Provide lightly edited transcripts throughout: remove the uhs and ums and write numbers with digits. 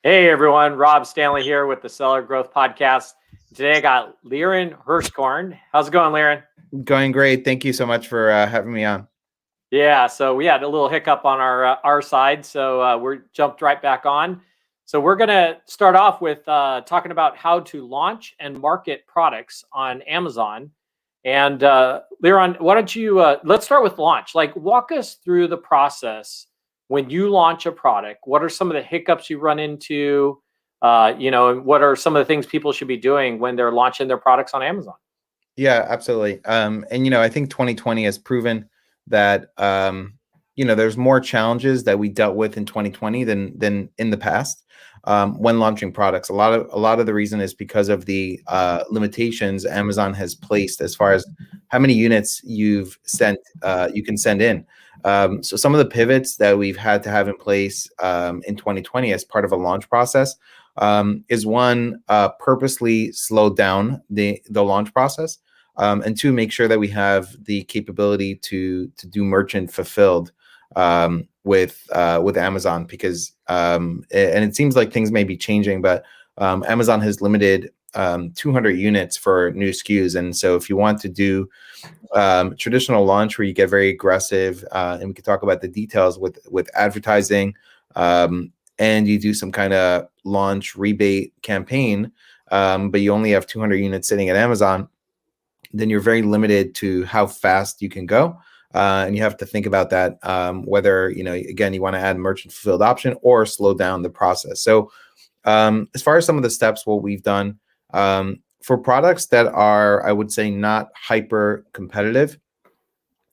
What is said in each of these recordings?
Hey everyone, Rob Stanley here with the Seller Growth Podcast. Today I got Liran Hirschkorn. How's it going, Liran? Going great. Thank you so much for having me on. Yeah, so we had a little hiccup on our side, so we're jumped right back on. So we're going to start off with talking about how to launch and market products on Amazon. And Liran, why don't you let's start with launch. Like, walk us through the process when you launch a product. What are some of the hiccups you run into? And what are some of the things people should be doing when they're launching their products on Amazon? Yeah, absolutely. I think 2020 has proven that there's more challenges that we dealt with in 2020 than in the past when launching products. A lot of the reason is because of the limitations Amazon has placed as far as how many units you can send in. So some of the pivots that we've had to have in place in 2020 as part of a launch process is one, purposely slow down the launch process. And two, make sure that we have the capability to do merchant fulfilled with Amazon, because and it seems like things may be changing, but Amazon has limited 200 units for new SKUs, and so if you want to do traditional launch where you get very aggressive, and we could talk about the details with advertising, and you do some kind of launch rebate campaign, but you only have 200 units sitting at Amazon, then you're very limited to how fast you can go. And you have to think about that, whether, again, you want to add merchant fulfilled option or slow down the process. So as far as some of the steps, what we've done for products that are, I would say, not hyper competitive,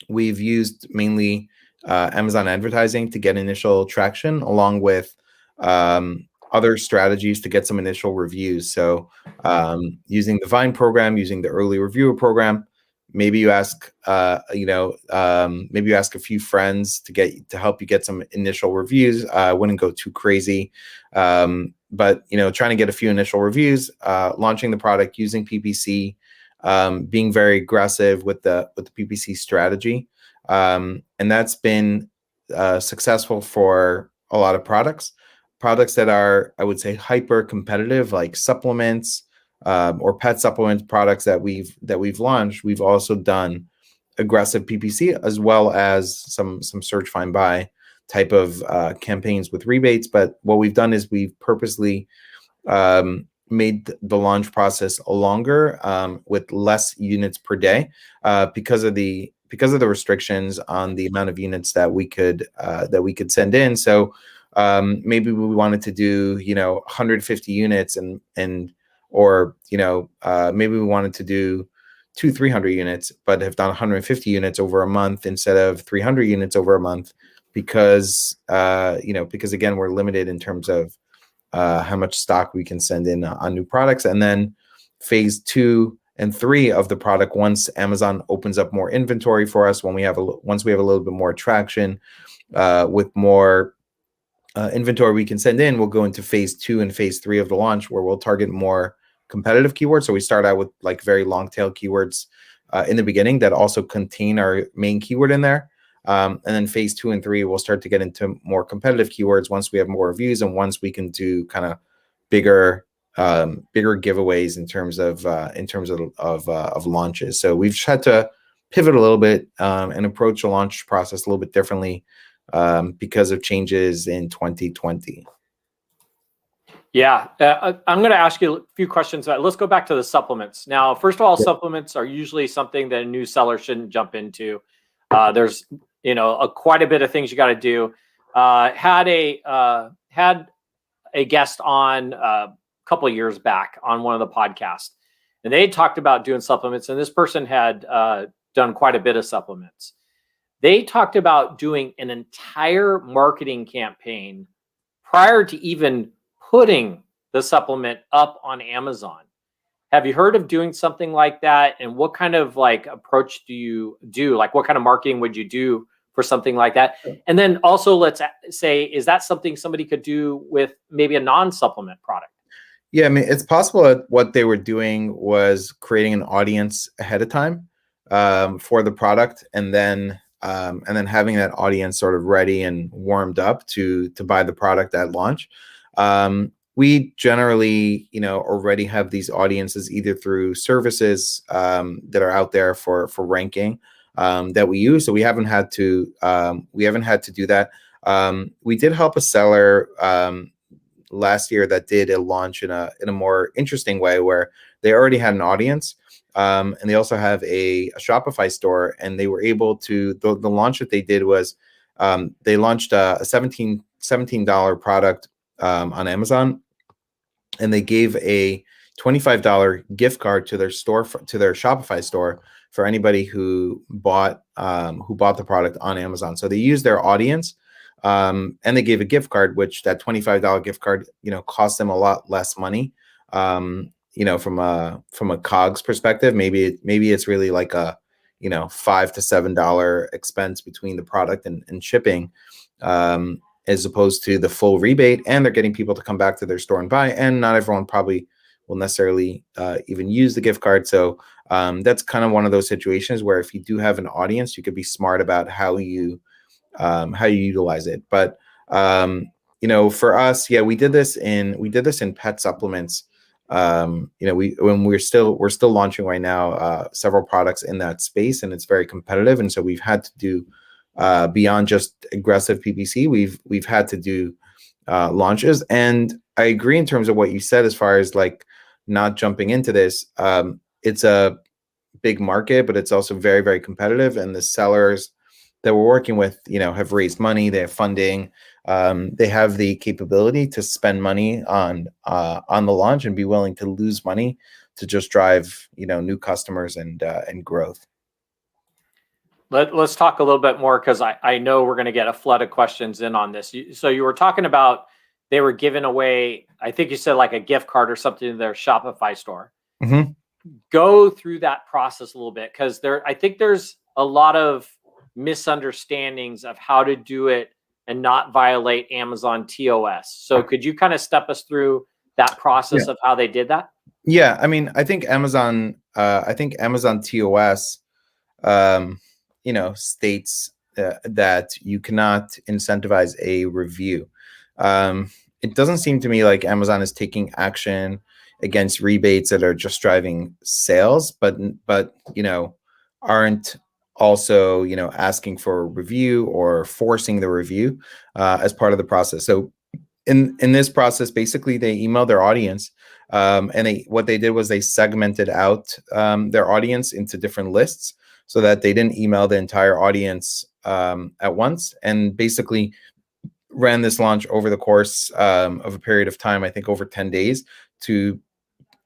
we've used mainly Amazon advertising to get initial traction, along with other strategies to get some initial reviews. So using the Vine program, using the early reviewer program, maybe you ask, maybe you ask a few friends to help you get some initial reviews. I wouldn't go too crazy, but trying to get a few initial reviews, launching the product using PPC, being very aggressive with the PPC strategy, and that's been successful for a lot of products that are, I would say, hyper competitive, like supplements or pet supplement products that we've launched. We've also done aggressive PPC, as well as some search, find, buy type of campaigns with rebates. But what we've done is we've purposely made the launch process longer, with less units per day, because of the restrictions on the amount of units that we could send in. So maybe we wanted to do 150 units or maybe we wanted to do 300 units, but have done 150 units over a month instead of 300 units over a month, because again, we're limited in terms of how much stock we can send in on new products. And then phase 2 and 3 of the product, once Amazon opens up more inventory for us, once we have a little bit more traction with more inventory we can send in, we'll go into phase 2 and phase 3 of the launch, where we'll target more competitive keywords. So we start out with like very long tail keywords in the beginning that also contain our main keyword in there. And then phase 2 and 3, we'll start to get into more competitive keywords once we have more reviews and once we can do kind of bigger giveaways in terms of launches. So we've had to pivot a little bit and approach the launch process a little bit differently because of changes in 2020. Yeah, I'm going to ask you a few questions. Let's go back to the supplements. Now, first of all, supplements are usually something that a new seller shouldn't jump into. There's quite a bit of things you got to do. Had a guest on a couple of years back on one of the podcasts, and they talked about doing supplements, and this person had done quite a bit of supplements. They talked about doing an entire marketing campaign prior to even putting the supplement up on Amazon. Have you heard of doing something like that? And what kind of approach do you do? Like, what kind of marketing would you do for something like that? And then also, let's say, is that something somebody could do with maybe a non-supplement product? Yeah, I mean, it's possible that what they were doing was creating an audience ahead of time for the product, and then having that audience sort of ready and warmed up to buy the product at launch. we generally, already have these audiences either through services that are out there for ranking that we use. So we haven't had to do that. We did help a seller last year that did a launch in a more interesting way, where they already had an audience, and they also have a Shopify store, and they were able to, the launch that they did was they launched a $17 product on Amazon, and they gave a $25 gift card to their store, to their Shopify store, for anybody who bought the product on Amazon. So they used their audience, and they gave a gift card, which that $25 gift card, cost them a lot less money. From a COGS perspective, maybe it's really like a $5 to $7 expense between the product and shipping, as opposed to the full rebate, and they're getting people to come back to their store and buy. And not everyone probably will necessarily even use the gift card. So that's kind of one of those situations where if you do have an audience, you could be smart about how you utilize it. But for us, yeah, we did this in pet supplements. We're still launching right now several products in that space, and it's very competitive. And so we've had to do beyond just aggressive PPC, we've had to do launches. And I agree in terms of what you said as far as like not jumping into this. It's a big market, but it's also very, very competitive. And the sellers that we're working with, have raised money, they have funding, they have the capability to spend money on the launch and be willing to lose money to just drive, new customers and growth. Let's talk a little bit more, because I know we're going to get a flood of questions in on this. So you were talking about they were giving away, I think you said like a gift card or something in their Shopify store. Mm-hmm. Go through that process a little bit, because I think there's a lot of misunderstandings of how to do it and not violate Amazon TOS. So could you kind of step us through that process of how they did that? Yeah, I mean, I think Amazon TOS, states that you cannot incentivize a review. It doesn't seem to me like Amazon is taking action against rebates that are just driving sales, but aren't also asking for a review or forcing the review as part of the process. So in this process, basically they emailed their audience, and what they did was they segmented out their audience into different lists, so that they didn't email the entire audience at once, and basically ran this launch over the course of a period of time, I think over 10 days, to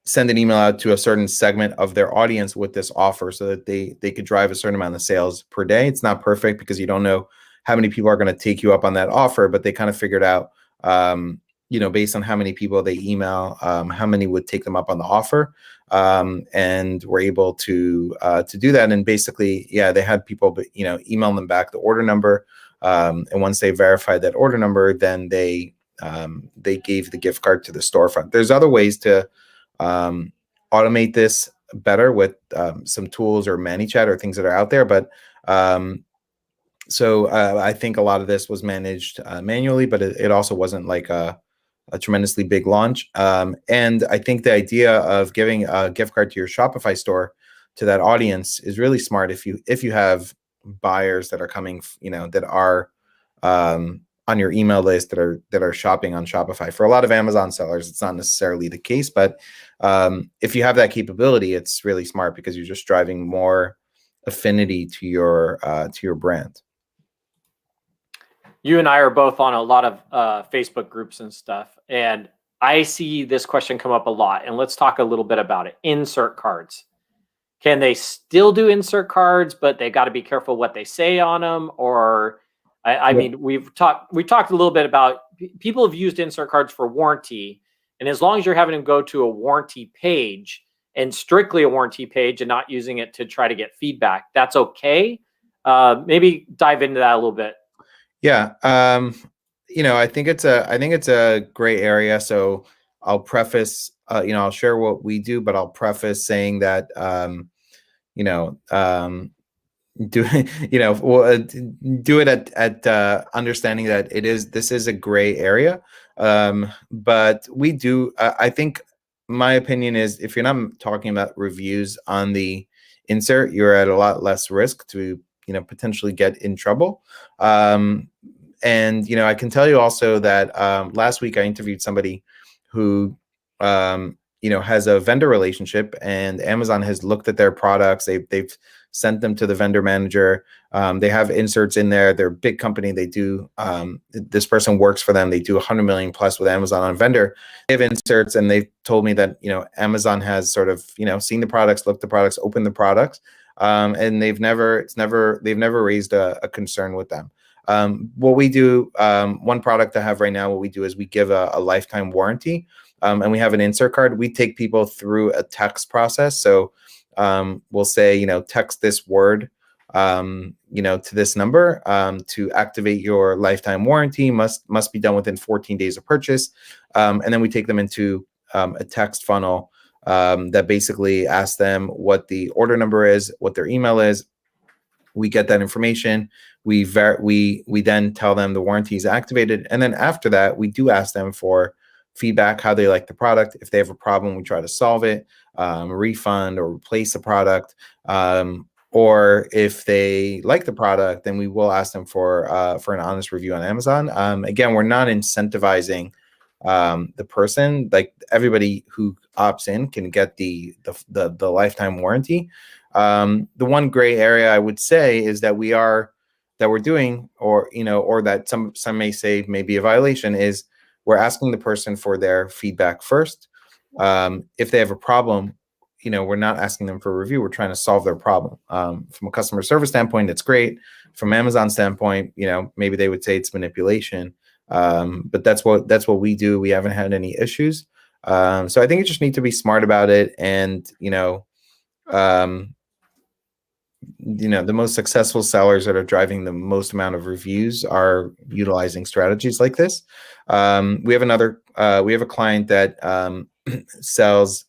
send an email out to a certain segment of their audience with this offer, so that they could drive a certain amount of sales per day. It's not perfect because you don't know how many people are going to take you up on that offer, but they kind of figured out, based on how many people they email, how many would take them up on the offer, and were able to do that. And basically, yeah, they had people, email them back the order number, and once they verified that order number, then they gave the gift card to the storefront. There's other ways to automate this better with some tools or ManyChat or things that are out there, but so I think a lot of this was managed manually, but it also wasn't like a tremendously big launch. And I think the idea of giving a gift card to your Shopify store to that audience is really smart if you have buyers that are coming, that are on your email list that are shopping on Shopify. For a lot of Amazon sellers, it's not necessarily the case, but if you have that capability, it's really smart because you're just driving more affinity to your brand. You and I are both on a lot of Facebook groups and stuff, and I see this question come up a lot. And let's talk a little bit about it. Insert cards. Can they still do insert cards, but they got to be careful what they say on them? Or I mean, we talked a little bit about people have used insert cards for warranty, and as long as you're having them go to a warranty page and strictly a warranty page and not using it to try to get feedback, that's okay. Maybe dive into that a little bit. Yeah, I think it's a gray area. So I'll preface, I'll share what we do, but I'll preface saying that, do do it at understanding that this is a gray area. But we do. I think my opinion is if you're not talking about reviews on the insert, you're at a lot less risk to potentially get in trouble. And I can tell you also that last week I interviewed somebody who has a vendor relationship, and Amazon has looked at their products. They've sent them to the vendor manager. They have inserts in there. They're a big company. They do. This person works for them. They do 100 million plus with Amazon on vendor. They have inserts, and they told me that Amazon has sort of seen the products, looked the products, opened the products, and they've never raised a concern with them. What we do, one product I have right now, what we do is we give a lifetime warranty, and we have an insert card. We take people through a text process. So we'll say, text this word, to this number to activate your lifetime warranty. Must be done within 14 days of purchase. And then we take them into a text funnel that basically asks them what the order number is, what their email is. We get that information. We then tell them the warranty is activated, and then after that, we do ask them for feedback, how they like the product. If they have a problem, we try to solve it, refund or replace the product. Or if they like the product, then we will ask them for an honest review on Amazon. Again, we're not incentivizing the person. Like, everybody who opts in can get the lifetime warranty. The one gray area I would say is that we're doing, or that some may say may be a violation, is we're asking the person for their feedback first. If they have a problem, we're not asking them for a review. We're trying to solve their problem. From a customer service standpoint, it's great. From Amazon standpoint, maybe they would say it's manipulation. But that's what we do. We haven't had any issues. So I think you just need to be smart about it. And, the most successful sellers that are driving the most amount of reviews are utilizing strategies like this. We have a client that sells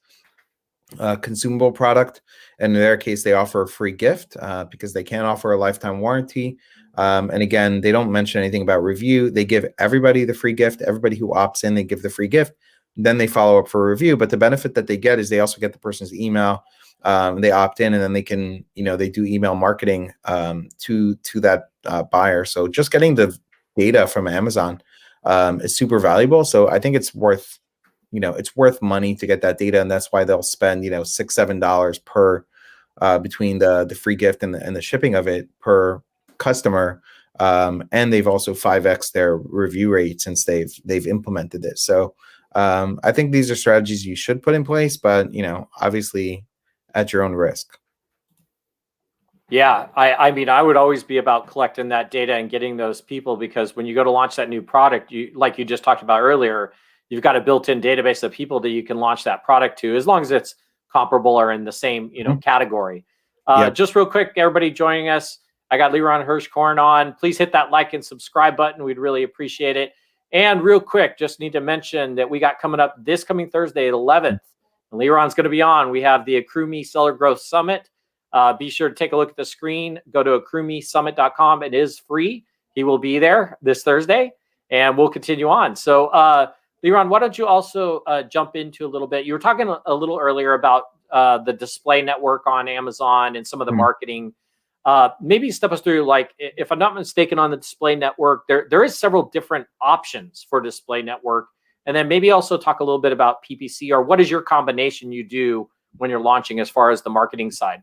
a consumable product, and in their case, they offer a free gift because they can't offer a lifetime warranty. And again, they don't mention anything about review. They give everybody the free gift. Everybody who opts in, they give the free gift. Then they follow up for a review. But the benefit that they get is they also get the person's email. They opt in, and then they can, they do email marketing to that buyer. So just getting the data from Amazon is super valuable. So I think it's worth money to get that data, and that's why they'll spend $6-7 per between the free gift and the shipping of it per customer. And they've also 5x their review rate since they've implemented it. So I think these are strategies you should put in place, but obviously at your own risk. Yeah, I mean, I would always be about collecting that data and getting those people, because when you go to launch that new product, like you just talked about earlier, you've got a built-in database of people that you can launch that product to, as long as it's comparable or in the same category. Yep. Just real quick, everybody joining us, I got Liran Hirschkorn on. Please hit that like and subscribe button. We'd really appreciate it. And real quick, just need to mention that we got coming up this coming Thursday, 11th. And Liran's going to be on. We have the accrueMe Seller Growth Summit. Be sure to take a look at the screen. Go to accrueMeSummit.com. It is free. He will be there this Thursday, and we'll continue on. So, Liran, why don't you also jump into a little bit? You were talking a little earlier about the display network on Amazon and some of the marketing. Maybe step us through, like, if I'm not mistaken, on the display network, there is several different options for display network. And then maybe also talk a little bit about PPC, or what is your combination you do when you're launching as far as the marketing side?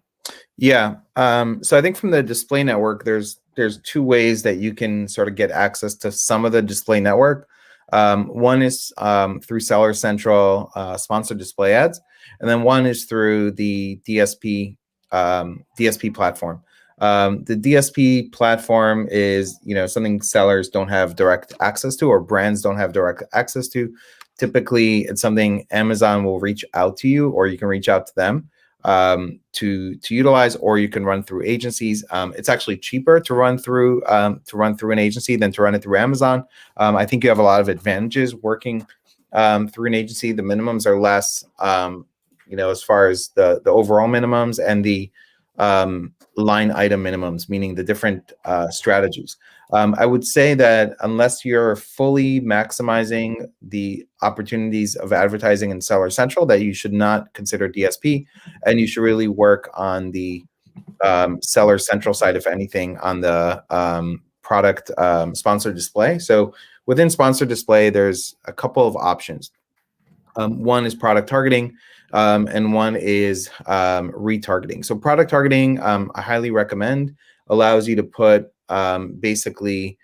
Yeah. So I think from the display network, there's two ways that you can sort of get access to some of the display network. One is through Seller Central sponsored display ads, and then one is through the DSP platform. The DSP platform is something sellers don't have direct access to, or brands don't have direct access to. Typically, it's something Amazon will reach out to you, or you can reach out to them to utilize, or you can run through agencies. It's actually cheaper to run through an agency than to run it through Amazon. I think you have a lot of advantages working through an agency. The minimums are less, as far as the overall minimums, and the line item minimums, meaning the different strategies. I would say that unless you're fully maximizing the opportunities of advertising in Seller Central, that you should not consider DSP, and you should really work on the Seller Central side, if anything, on the product sponsored display. So within sponsored display, there's a couple of options. One is product targeting, and one is retargeting. So product targeting, I highly recommend, allows you to put basically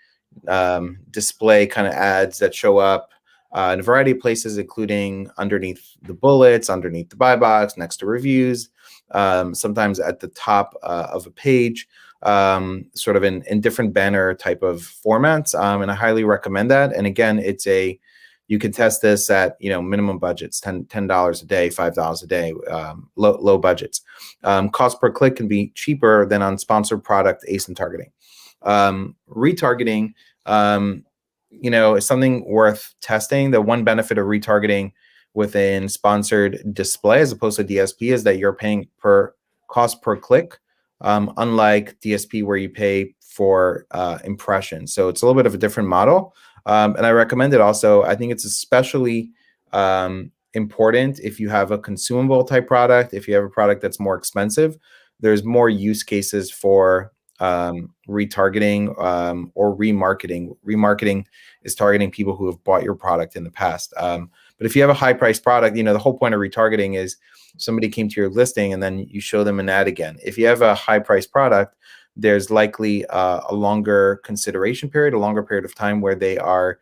display kind of ads that show up in a variety of places, including underneath the bullets, underneath the buy box, next to reviews, sometimes at the top of a page, sort of in different banner type of formats. And I highly recommend that. And again, you can test this at minimum budgets, $10 a day, $5 a day, low budgets. Cost per click can be cheaper than on sponsored product ASIN targeting. Retargeting, is something worth testing. The one benefit of retargeting within sponsored display as opposed to DSP is that you're paying per cost per click, unlike DSP where you pay for impressions. So it's a little bit of a different model. And I recommend it also. I think it's especially important if you have a consumable type product, if you have a product that's more expensive. There's more use cases for retargeting or remarketing. Remarketing is targeting people who have bought your product in the past. But if you have a high priced product, the whole point of retargeting is somebody came to your listing and then you show them an ad again. If you have a high priced product, there's likely a longer consideration period, a longer period of time where they are,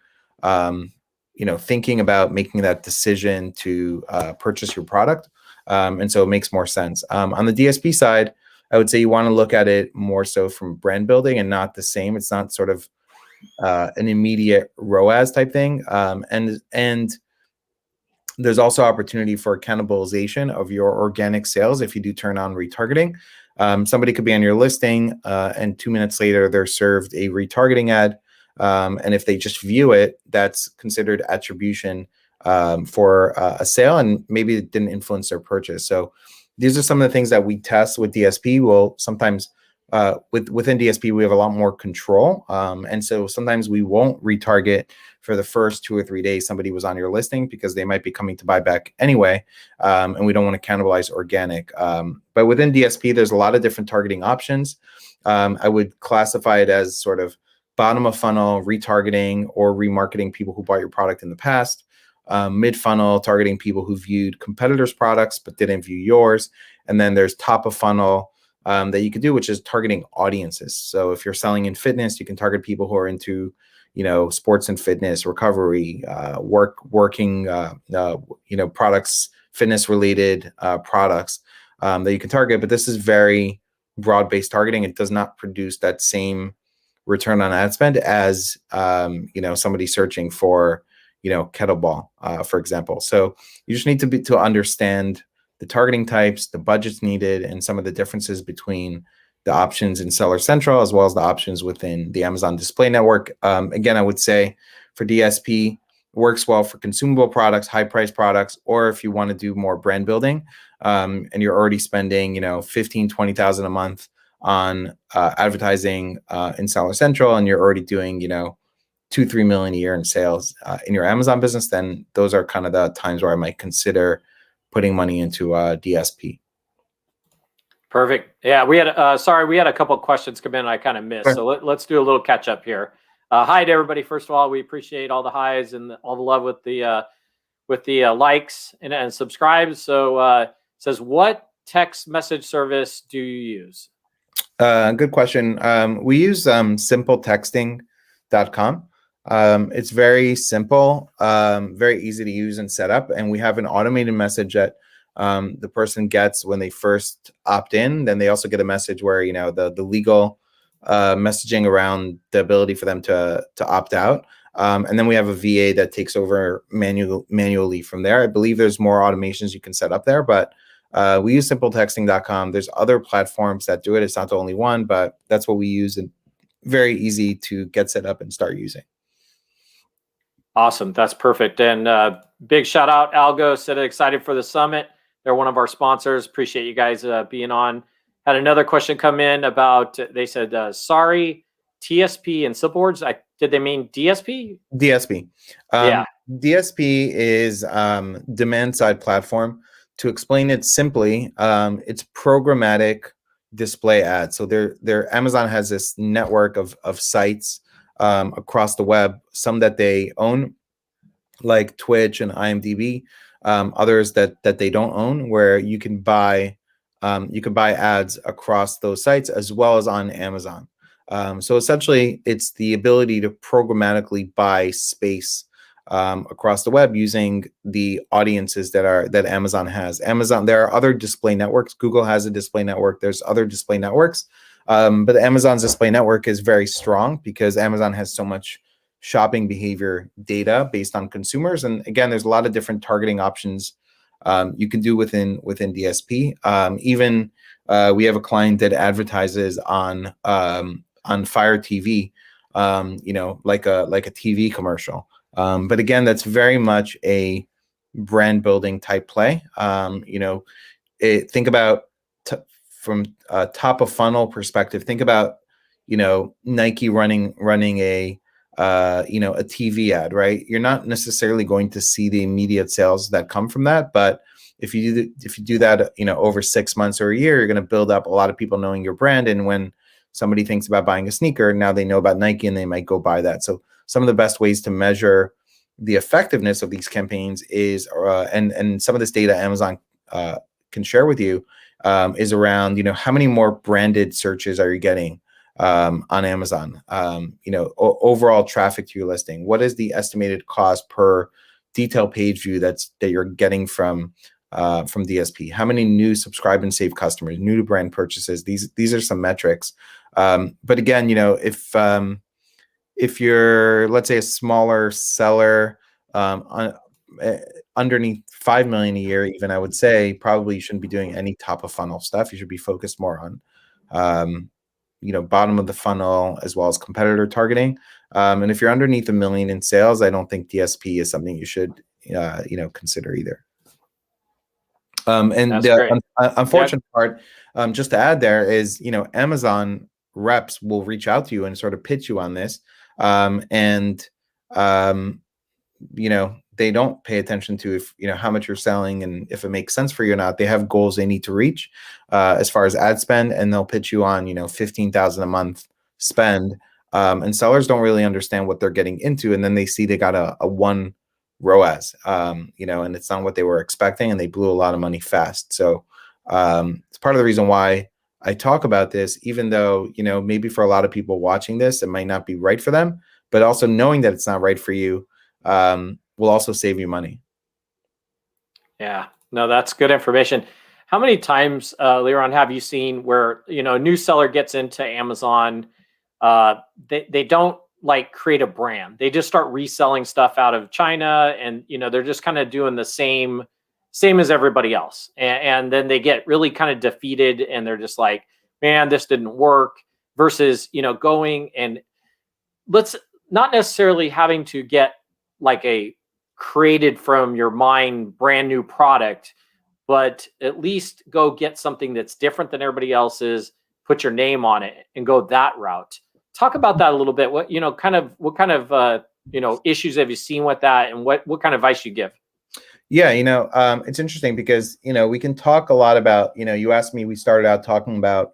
thinking about making that decision to purchase your product. And so it makes more sense. On the DSP side, I would say you want to look at it more so from brand building and not the same. It's not sort of an immediate ROAS type thing. And there's also opportunity for cannibalization of your organic sales if you do turn on retargeting. Somebody could be on your listing and 2 minutes later they're served a retargeting ad. And if they just view it, that's considered attribution for a sale, and maybe it didn't influence their purchase. So these are some of the things that we test with DSP. We'll sometimes within DSP, we have a lot more control. And so sometimes we won't retarget for the first 2 or 3 days somebody was on your listing because they might be coming to buy back anyway. And we don't want to cannibalize organic. But within DSP, there's a lot of different targeting options. I would classify it as sort of bottom of funnel retargeting or remarketing people who bought your product in the past. Mid funnel targeting people who viewed competitors' products but didn't view yours. And then there's top of funnel that you could do, which is targeting audiences. So if you're selling in fitness, you can target people who are into, sports and fitness, recovery, working, products, fitness related products that you can target. But this is very broad-based targeting. It does not produce that same return on ad spend as, somebody searching for, kettlebell, for example. So you just need to understand the targeting types, the budgets needed, and some of the differences between the options in Seller Central as well as the options within the Amazon Display Network. Again, I would say for DSP, works well for consumable products, high price products, or if you want to do more brand building and you're already spending, 15, 20,000 a month on advertising in Seller Central, and you're already doing, 2-3 million a year in sales in your Amazon business, then those are kind of the times where I might consider putting money into DSP. Perfect. Yeah, we had a couple of questions come in I kind of missed. Sure. So let's do a little catch up here. Hi to everybody. First of all, we appreciate all the highs and all the love with the likes and subscribes. So says, what text message service do you use? Good question. We use simpletexting.com. It's very simple, very easy to use and set up. And we have an automated message that the person gets when they first opt in. Then they also get a message where, the legal messaging around the ability for them to opt out. And then we have a VA that takes over manually from there. I believe there's more automations you can set up there, but we use simpletexting.com. There's other platforms that do it. It's not the only one, but that's what we use, and very easy to get set up and start using. Awesome. That's perfect. And big shout out. Algo said excited for the summit. They're one of our sponsors. Appreciate you guys being on. Had another question come in about, they said, sorry, TSP and simple words. Did they mean DSP? DSP. Yeah. DSP is demand side platform. To explain it simply, it's programmatic display ads. So their Amazon has this network of sites across the web, some that they own, like Twitch and IMDb, others that they don't own, where you can buy ads across those sites as well as on Amazon. So essentially, it's the ability to programmatically buy space across the web using the audiences that Amazon has. There are other display networks. Google has a display network. There's other display networks, but Amazon's display network is very strong because Amazon has so much shopping behavior data based on consumers. And again, there's a lot of different targeting options you can do within DSP. Even we have a client that advertises on Fire TV, like a TV commercial. But again, that's very much a brand building type play. Think about from a top of funnel perspective. Think about Nike running a a TV ad, right? You're not necessarily going to see the immediate sales that come from that, but if you do that, over 6 months or a year, you're going to build up a lot of people knowing your brand. And when somebody thinks about buying a sneaker, now they know about Nike and they might go buy that. So some of the best ways to measure the effectiveness of these campaigns is, and some of this data Amazon can share with you, is around, how many more branded searches are you getting on Amazon? Overall traffic to your listing. What is the estimated cost per detail page view that you're getting from DSP? How many new subscribe and save customers, new to brand purchases? These are some metrics. But again, if you're, let's say, a smaller seller, underneath 5 million a year, even, I would say probably you shouldn't be doing any top of funnel stuff. You should be focused more on bottom of the funnel as well as competitor targeting. And if you're underneath $1 million in sales, I don't think DSP is something you should consider either. And the unfortunate part, just to add there, is Amazon reps will reach out to you and sort of pitch you on this, they don't pay attention to if how much you're selling and if it makes sense for you or not. They have goals they need to reach as far as ad spend, and they'll pitch you on $15,000 a month spend, and sellers don't really understand what they're getting into, and then they see they got a one ROAS, and it's not what they were expecting, and they blew a lot of money fast. So it's part of the reason why I talk about this, even though maybe for a lot of people watching this, it might not be right for them, but also knowing that it's not right for you will also save you money. Yeah, no, that's good information. How many times, Liran, have you seen where a new seller gets into Amazon? They don't create a brand. They just start reselling stuff out of China, and they're just kind of doing the same as everybody else, and then they get really kind of defeated, and they're just like, man, this didn't work. Versus going and let's not necessarily having to get a created from your mind brand new product, but at least go get something that's different than everybody else's, put your name on it, and go that route. Talk about that a little bit. What kind of issues have you seen with that, and what kind of advice you give? Yeah, it's interesting because we can talk a lot about, you asked me, we started out talking about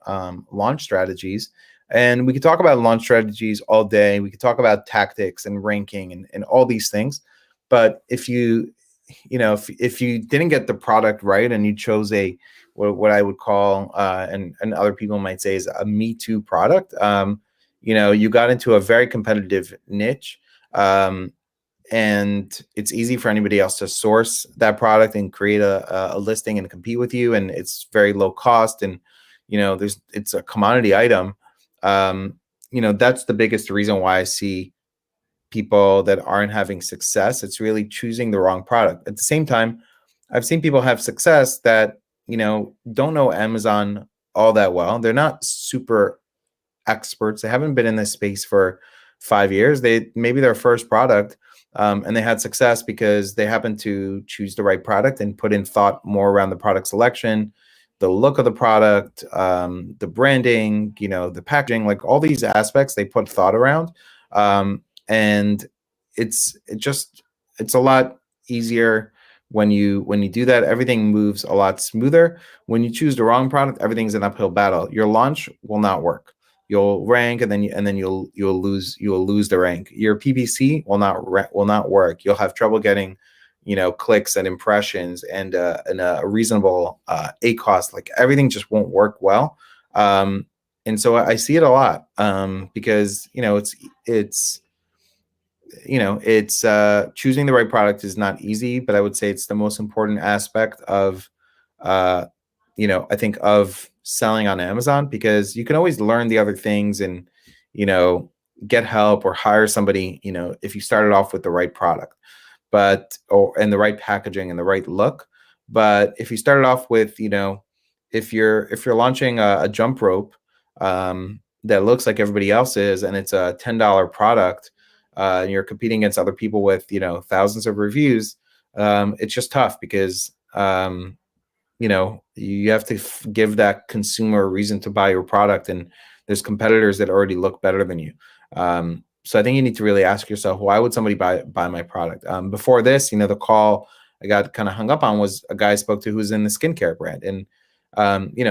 launch strategies, and we could talk about launch strategies all day. We could talk about tactics and ranking and all these things. But if you didn't get the product right and you chose what I would call and other people might say is a Me Too product, you got into a very competitive niche, and it's easy for anybody else to source that product and create a listing and compete with you, and it's very low cost, and it's a commodity item. That's the biggest reason why I see people that aren't having success. It's really choosing the wrong product. At the same time, I've seen people have success that don't know Amazon all that well. They're not super experts. They haven't been in this space for 5 years. Maybe their first product, and they had success because they happened to choose the right product and put in thought more around the product selection, the look of the product, the branding, the packaging, like all these aspects they put thought around. And it's a lot easier when you do that. Everything moves a lot smoother. When you choose the wrong product, everything's an uphill battle. Your launch will not work. You'll rank, and then you'll lose the rank. Your PPC will not work. You'll have trouble getting clicks and impressions and a reasonable ACoS. Like everything just won't work well. And so I see it a lot because it's choosing the right product is not easy, but I would say it's the most important aspect of I think of selling on Amazon, because you can always learn the other things and get help or hire somebody if you started off with the right product, and the right packaging and the right look. But if you started off with if you're launching a jump rope that looks like everybody else's, and it's a $10 product, and you're competing against other people with thousands of reviews, it's just tough because you have to give that consumer a reason to buy your product, and there's competitors that already look better than you. So I think you need to really ask yourself, why would somebody buy my product? Before this, the call I got kind of hung up on was a guy I spoke to who's in the skincare brand, and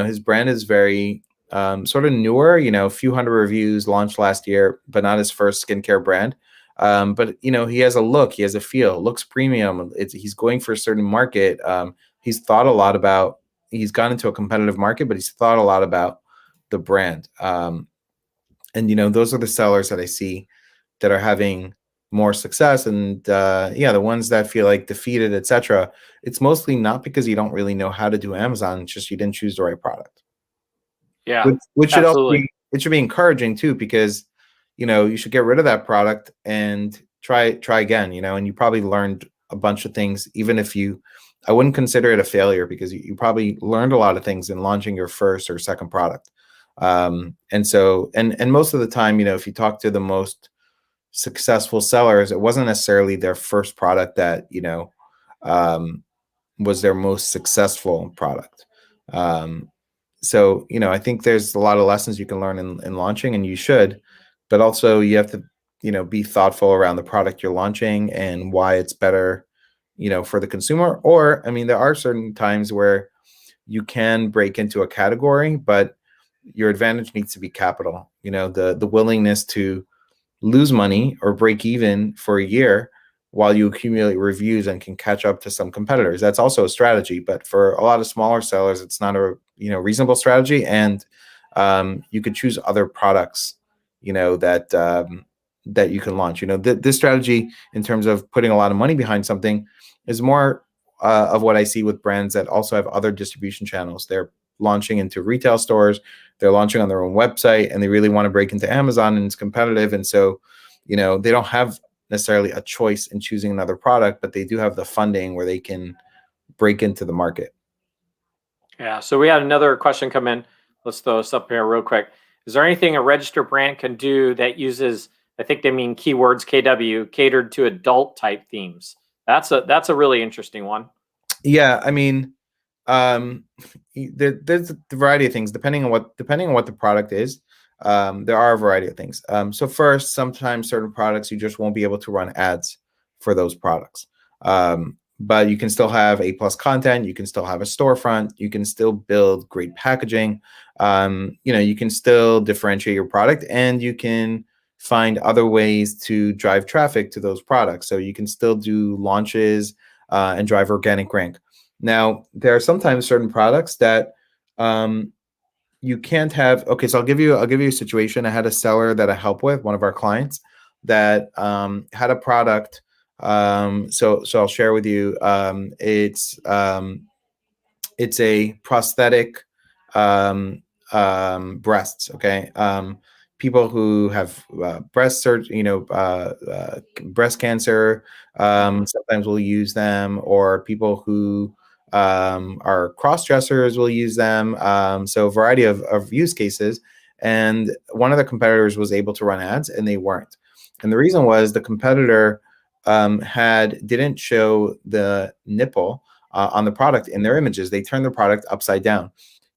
his brand is very sort of newer, a few hundred reviews, launched last year, but not his first skincare brand. But he has a look, he has a feel, looks premium. He's going for a certain market. He's thought a lot about. He's gone into a competitive market, but he's thought a lot about the brand. And those are the sellers that I see that are having more success. And the ones that feel like defeated, etc. It's mostly not because you don't really know how to do Amazon. It's just you didn't choose the right product. Yeah, which should also absolutely. it should be encouraging too, because you should get rid of that product and try again. And you probably learned a bunch of things, even if I wouldn't consider it a failure, because you probably learned a lot of things in launching your first or second product. And so most of the time, if you talk to the most successful sellers, it wasn't necessarily their first product that was their most successful product. So I think there's a lot of lessons you can learn in launching, and you should, but also you have to be thoughtful around the product you're launching and why it's better for the consumer. Or there are certain times where you can break into a category, but your advantage needs to be capital. The willingness to lose money or break even for a year while you accumulate reviews and can catch up to some competitors. That's also a strategy, but for a lot of smaller sellers, it's not a reasonable strategy. And you could choose other products that you can launch. This strategy, in terms of putting a lot of money behind something, is more of what I see with brands that also have other distribution channels. They're launching into retail stores, they're launching on their own website, and they really want to break into Amazon, and it's competitive. And so, they don't have necessarily a choice in choosing another product, but they do have the funding where they can break into the market. Yeah. So we had another question come in. Let's throw this up here real quick. Is there anything a registered brand can do that uses, I think they mean keywords, KW, catered to adult type themes? That's a really interesting one. Yeah, there's a variety of things depending on what the product is. There are a variety of things. So first, sometimes certain products you just won't be able to run ads for those products. But you can still have A+ content. You can still have a storefront. You can still build great packaging. You can still differentiate your product, and you can find other ways to drive traffic to those products. So you can still do launches and drive organic rank. Now, there are sometimes certain products that you can't have. Okay, so I'll give you a situation. I had a seller that I help with, one of our clients, that had a product. So I'll share with you. It's a prosthetic breasts. Okay. People who have breast surgery, breast cancer, sometimes will use them, or people who are cross-dressers will use them. So a variety of use cases. And one of the competitors was able to run ads, and they weren't. And the reason was the competitor didn't show the nipple on the product in their images. They turned the product upside down.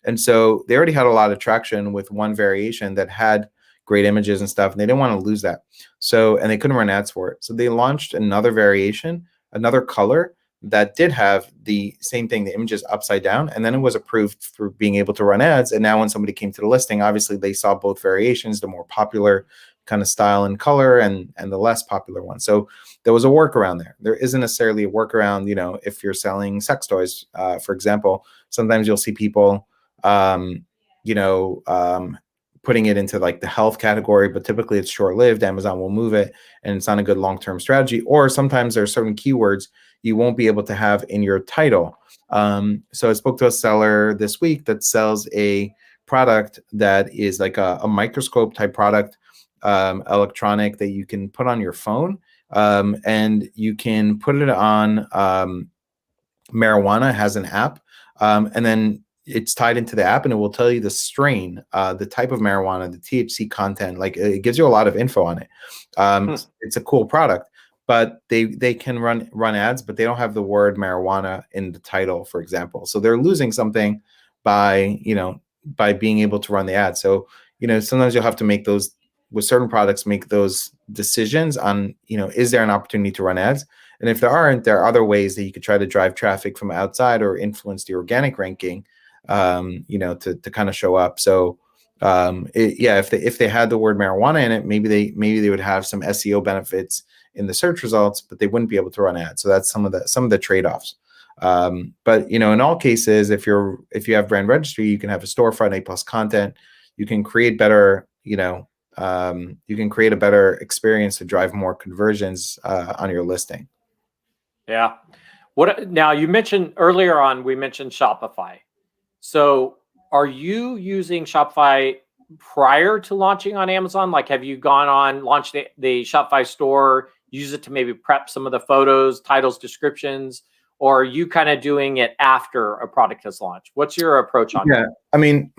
And so they already had a lot of traction with one variation that had great images and stuff, and they didn't want to lose that. So, and they couldn't run ads for it. So they launched another variation, another color that did have the same thing, the images upside down, and then it was approved for being able to run ads. And now when somebody came to the listing, obviously they saw both variations, the more popular kind of style and color and the less popular one. So there was a workaround there. There isn't necessarily a workaround, you know, if you're selling sex toys, for example, sometimes you'll see people, you know, putting it into like the health category, but typically it's short-lived. Amazon will move it and it's not a good long-term strategy. Or sometimes there are certain keywords you won't be able to have in your title. So I spoke to a seller this week that sells a product that is like a microscope type product, electronic, that you can put on your phone, and you can put it on marijuana. Has an app, and then it's tied into the app, and it will tell you the strain, the type of marijuana, the THC content. Like, it gives you a lot of info on it. It's a cool product, but they can run ads, but they don't have the word marijuana in the title, for example. So they're losing something by being able to run the ad. So, sometimes you'll have to make those, with certain products, make those decisions on, is there an opportunity to run ads? And if there aren't, there are other ways that you could try to drive traffic from outside or influence the organic ranking, to kind of show up. So, if they had the word marijuana in it, maybe they would have some SEO benefits in the search results, but they wouldn't be able to run ads. So that's some of the trade-offs. But in all cases, if you have brand registry, you can have a storefront, A+ content. You can create better, you can create a better experience to drive more conversions on your listing. Yeah. Now you mentioned earlier on, we mentioned Shopify. So are you using Shopify prior to launching on Amazon? Like, have you gone on, launched the Shopify store, use it to maybe prep some of the photos, titles, descriptions, or are you kind of doing it after a product has launched? What's your approach on that? I mean,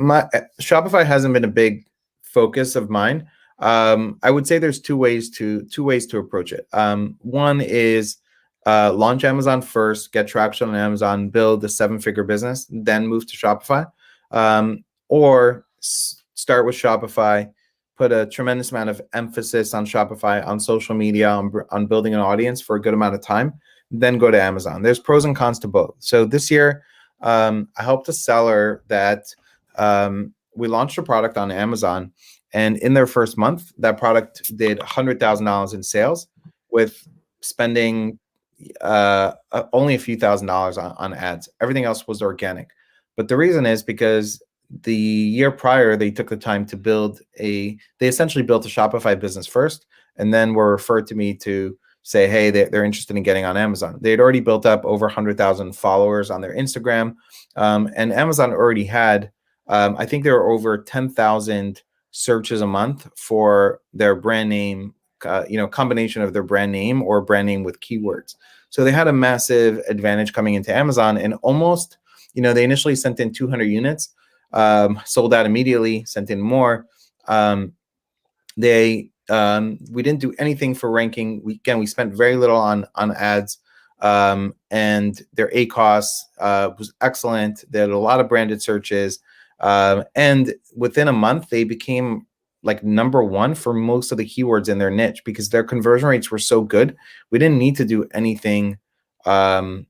Shopify hasn't been a big focus of mine. I would say there's two ways to approach it. One is launch Amazon first, get traction on Amazon, build a 7-figure business, then move to Shopify. Or start with Shopify, put a tremendous amount of emphasis on Shopify, on social media, on building an audience for a good amount of time, then go to Amazon. There's pros and cons to both. So this year, I helped a seller that we launched a product on Amazon, and in their first month, that product did $100,000 in sales with spending only a few $1,000s on ads. Everything else was organic. But the reason is because the year prior, they took the time to they essentially built a Shopify business first, and then were referred to me to say, hey, they're interested in getting on Amazon. They had already built up over 100,000 followers on their Instagram, and Amazon already had, I think there were over 10,000 searches a month for their brand name, combination of their brand name or brand name with keywords. So they had a massive advantage coming into Amazon, and almost, they initially sent in 200 units, sold out immediately, sent in more. We didn't do anything for ranking. We spent very little on ads, and their ACoS was excellent. They had a lot of branded searches, and within a month, they became like number one for most of the keywords in their niche because their conversion rates were so good. We didn't need to do anything, sort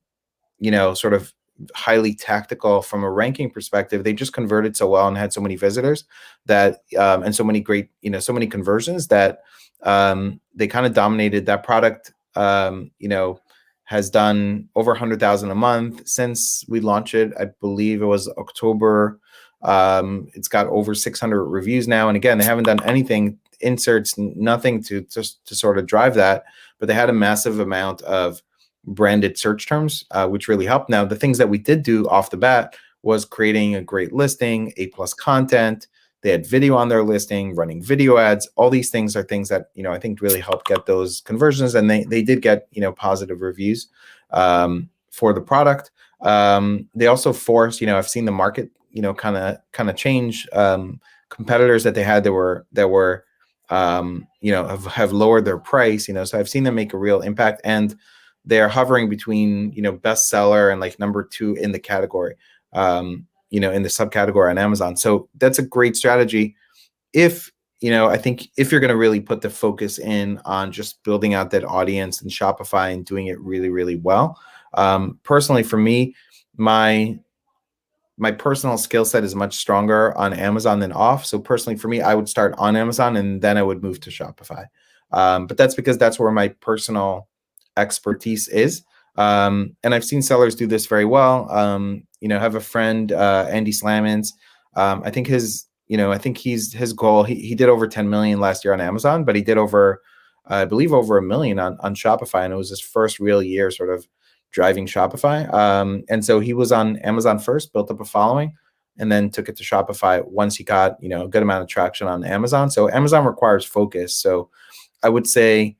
of highly tactical from a ranking perspective. They just converted so well and had so many visitors that, and so many great, so many conversions that they kind of dominated. That product, has done over 100,000 a month since we launched it. I believe it was October. It's got over 600 reviews now. And again, they haven't done anything, inserts, nothing to sort of drive that, but they had a massive amount of branded search terms, which really helped. Now, the things that we did do off the bat was creating a great listing, A+ content. They had video on their listing, running video ads. All these things are things that, I think really helped get those conversions. And they did get, positive reviews for the product. They also forced, I've seen the market, kind of change. Competitors that they had that were have lowered their price, so I've seen them make a real impact, and they're hovering between, bestseller and like number 2 in the category. in the subcategory on Amazon. So that's a great strategy. If, I think if you're going to really put the focus in on just building out that audience in Shopify and doing it really, really well. Personally, for me, my personal skill set is much stronger on Amazon than off. So personally, for me, I would start on Amazon and then I would move to Shopify. But that's because that's where my personal expertise is. And I've seen sellers do this very well. I have a friend, Andy Slamans. I think his goal, he did over 10 million last year on Amazon, but he did over, I believe over $1 million on Shopify. And it was his first real year sort of driving Shopify. And so he was on Amazon first, built up a following, and then took it to Shopify once he got, a good amount of traction on Amazon. So Amazon requires focus. So I would say,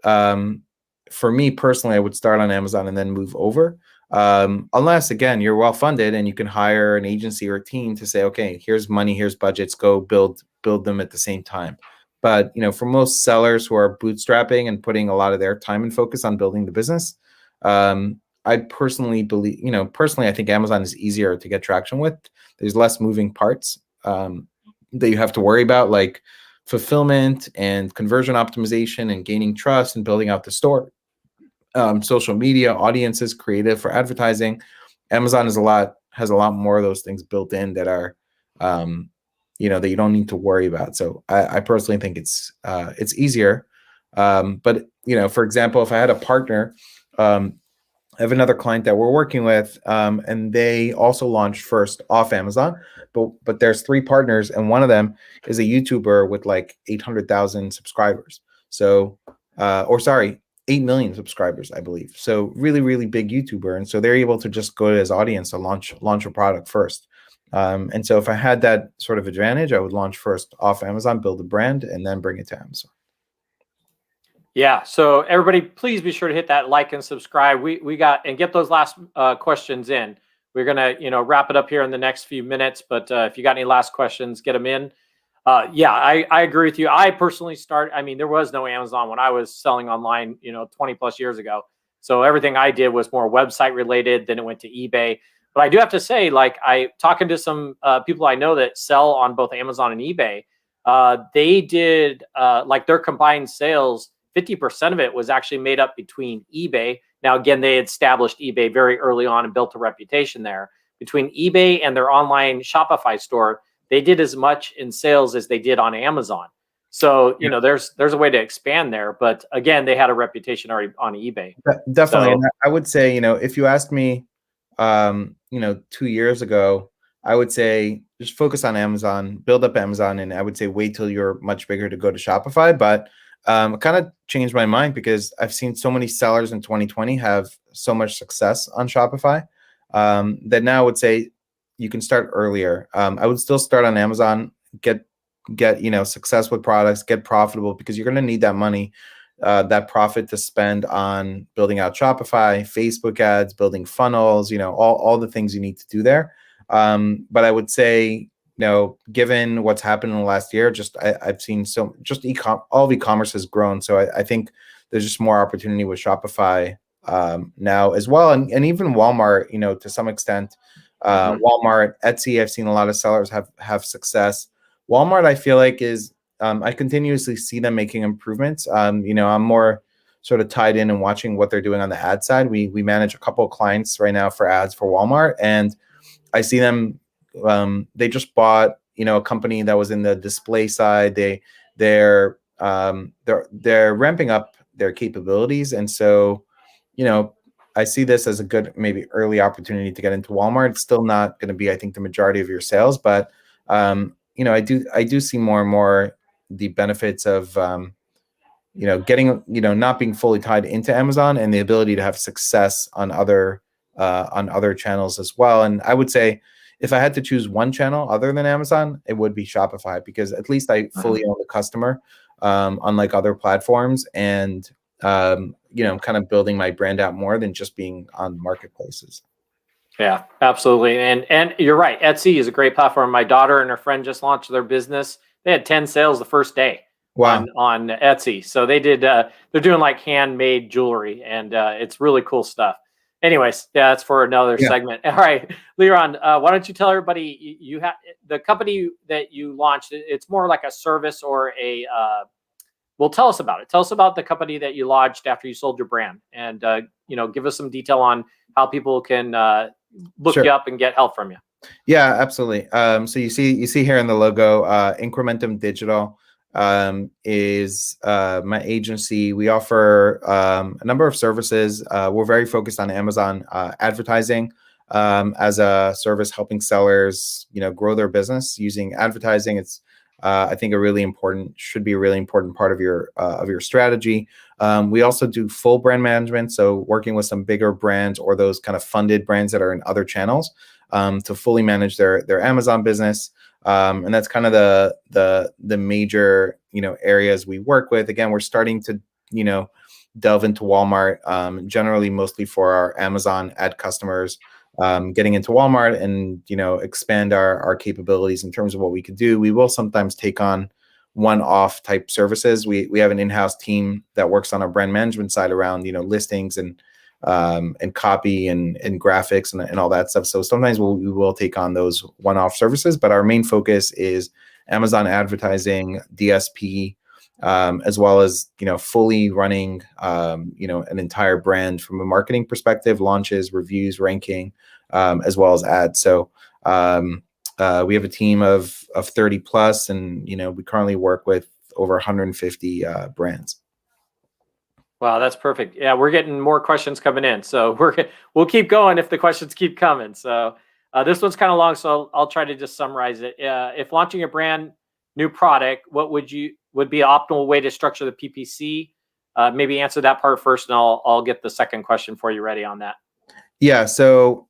for me personally, I would start on Amazon and then move over. Unless, again, you're well-funded and you can hire an agency or a team to say, okay, here's money, here's budgets, go build them at the same time. But, for most sellers who are bootstrapping and putting a lot of their time and focus on building the business, I personally believe, I think Amazon is easier to get traction with. There's less moving parts that you have to worry about, like fulfillment and conversion optimization and gaining trust and building out the store. Social media, audiences, creative for advertising. Amazon has a lot more of those things built in that are, that you don't need to worry about. So I personally think it's easier. But for example, if I had a partner, I have another client that we're working with, and they also launched first off Amazon, but there's 3 partners, and one of them is a YouTuber with like 800,000 subscribers. So, 8 million subscribers, I believe. So really, really big YouTuber. And so they're able to just go to his audience to launch a product first. And so if I had that sort of advantage, I would launch first off Amazon, build a brand, and then bring it to Amazon. Yeah. So everybody, please be sure to hit that like and subscribe. We got, and get those last questions in. We're going to, wrap it up here in the next few minutes, but if you got any last questions, get them in. Yeah, I agree with you. I personally there was no Amazon when I was selling online, 20 plus years ago. So everything I did was more website related. Then it went to eBay. But I do have to say, like, talking to some people I know that sell on both Amazon and eBay, they did like their combined sales, 50% of it was actually made up between eBay. Now, again, they had established eBay very early on and built a reputation there. Between eBay and their online Shopify store, they did as much in sales as they did on Amazon. So, there's a way to expand there. But again, they had a reputation already on eBay. Definitely. So, and I would say, if you asked me, 2 years ago, I would say just focus on Amazon, build up Amazon, and I would say wait till you're much bigger to go to Shopify. But it kind of changed my mind because I've seen so many sellers in 2020 have so much success on Shopify that now I would say you can start earlier. I would still start on Amazon, get success with products, get profitable, because you're going to need that money, that profit to spend on building out Shopify, Facebook ads, building funnels, all the things you need to do there. But I would say, given what's happened in the last year, I've seen all of e-commerce has grown. So I think there's just more opportunity with Shopify now as well. And even Walmart, to some extent, Walmart, Etsy, I've seen a lot of sellers have success. Walmart, I feel like is, I continuously see them making improvements. I'm more sort of tied in and watching what they're doing on the ad side. We manage a couple of clients right now for ads for Walmart, and I see them. They just bought, a company that was in the display side. They're ramping up their capabilities, and so, I see this as a good maybe early opportunity to get into Walmart. It's still not going to be, I think, the majority of your sales, but I do see more and more the benefits of getting not being fully tied into Amazon and the ability to have success on other channels as well. And I would say, if I had to choose one channel other than Amazon, it would be Shopify, because at least I fully own the customer, unlike other platforms, and kind of building my brand out more than just being on marketplaces. Yeah, absolutely. And you're right. Etsy is a great platform. My daughter and her friend just launched their business. They had 10 sales the first day. Wow. on Etsy. So they did, they're doing like handmade jewelry, and it's really cool stuff. Anyways, yeah, that's for another segment. All right, Liran, why don't you tell everybody you have the company that you launched? It's more like a service or a. Well, tell us about it. Tell us about the company that you launched after you sold your brand, and give us some detail on how people can look you up and get help from you. Yeah, absolutely. So you see here in the logo, Incrementum Digital is my agency. We offer a number of services. We're very focused on Amazon advertising as a service, helping sellers, grow their business using advertising. It's I think should be a really important part of your strategy. We also do full brand management, so working with some bigger brands or those kind of funded brands that are in other channels to fully manage their Amazon business. And that's kind of the major areas we work with. Again, we're starting to delve into Walmart, generally mostly for our Amazon ad customers, getting into Walmart and expand our capabilities in terms of what we could do. We will sometimes take on one-off type services. We have an in-house team that works on our brand management side around listings and copy and graphics and all that stuff. So sometimes we will take on those one-off services, but our main focus is Amazon advertising, DSP, as well as fully running an entire brand from a marketing perspective, launches, reviews, ranking, as well as ads. So we have a team of 30 plus, and we currently work with over 150 brands. Wow, that's perfect. Yeah, we're getting more questions coming in, so we'll keep going if the questions keep coming. So this one's kind of long, so I'll try to just summarize it. If launching a brand new product, what would be an optimal way to structure the PPC? Maybe answer that part first, and I'll get the second question for you ready on that. Yeah. So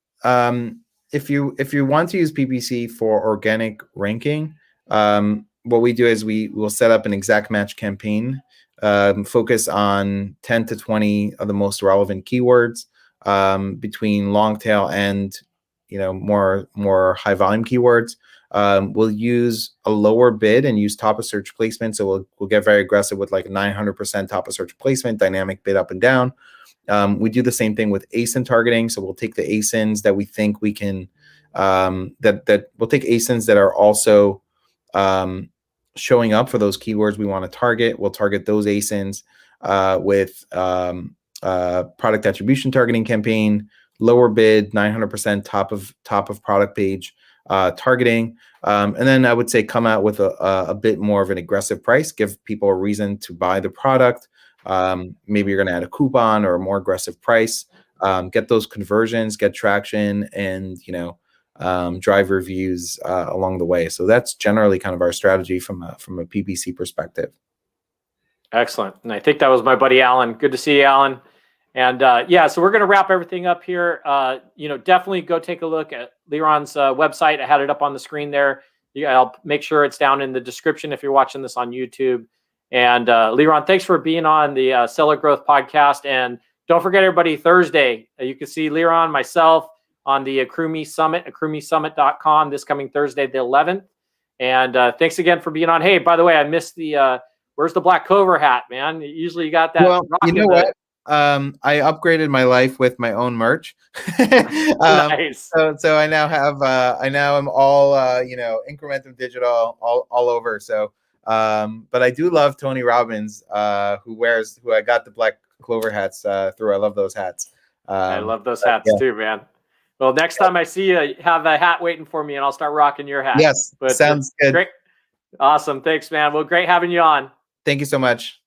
if you want to use PPC for organic ranking, what we do is we will set up an exact match campaign. Focus on 10 to 20 of the most relevant keywords between long tail and more high volume keywords. We'll use a lower bid and use top of search placement. So we'll get very aggressive with like 900% top of search placement, dynamic bid up and down. We do the same thing with ASIN targeting. So we'll take the ASINs that we think we can that we'll take ASINs that are also showing up for those keywords we want to target. We'll target those ASINs with product attribution targeting campaign, lower bid, 900% top of product page targeting. And then I would say come out with a bit more of an aggressive price, give people a reason to buy the product. Maybe you're going to add a coupon or a more aggressive price, get those conversions, get traction, and drive reviews along the way. So that's generally kind of our strategy from a PPC perspective. Excellent. And I think that was my buddy Alan. Good to see you, Alan. And so we're going to wrap everything up here. Definitely go take a look at Liran's website. I had it up on the screen there. I'll make sure it's down in the description if you're watching this on YouTube. And Liran, thanks for being on the Seller Growth Podcast. And don't forget, everybody, Thursday, you can see Liran, myself, on the accrueMe Summit, accrueMeSummit.com, this coming Thursday, the 11th. And thanks again for being on. Hey, by the way, I missed the where's the Black Clover hat, man? Usually you got that. Well, you know what? I upgraded my life with my own merch. Nice. So I now have I'm all Incrementum Digital all over. So but I do love Tony Robbins, who I got the Black Clover hats through. I love those hats. I love those hats too, man. Well, next time I see you, have a hat waiting for me, and I'll start rocking your hat. Yes, sounds good. Great. Awesome. Thanks, man. Well, great having you on. Thank you so much.